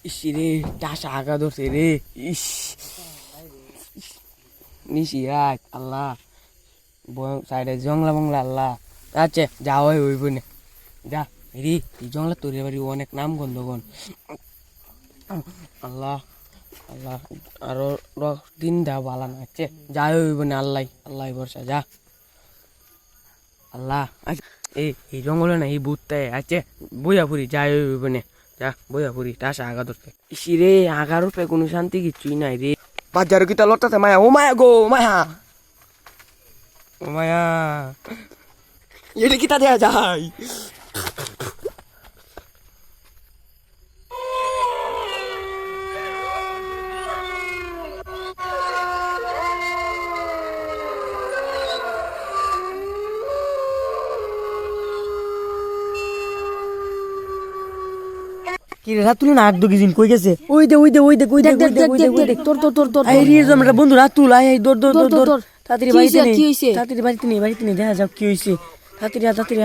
ইস রে টাসা আগা ধরছে রে। ইস নিশি রাত আল্লাহ সাইডে জংলা মংলা আল্লাহ। আচ্ছা যাও হইব না যা রে। এই জংলা তোর বাড়ি অনেক নাম গন্ধগণ। আল্লাহ আল্লাহ আরো 10 দিন দা বালা না। আচ্ছা যাই হইব না আল্লাহ আল্লাহ ভরসা যা আল্লাহ। এই জঙ্গলে না এই ভূতটাই আছে বইয়াপুরি যাই হইব না যা বইয়াপুরি টাসা আগা ধরতে। ইসি রে আগার উপরে কোনো শান্তি কিচ্ছুই নাই রে। বাজার কিতা লটাতে মায়া ও মায়া গো মায়া ও মায়া এটা কিতা দেয়া যায়। কি রে রাত তুলে না 8 দিন কই গেছে? ওই দে তোর তোর তোর তোর এই রে আমরা বন্ধু রাত তুল আই দৌড় দৌড় দৌড় দৌড় তাড়াতাড়ি কি বাড়িতে হইছে, নেই কি হইছে? তাড়াতাড়ি বাড়িতে নেই দেখা যাক কি হইছে তাড়াতাড়ি তাড়াতাড়ি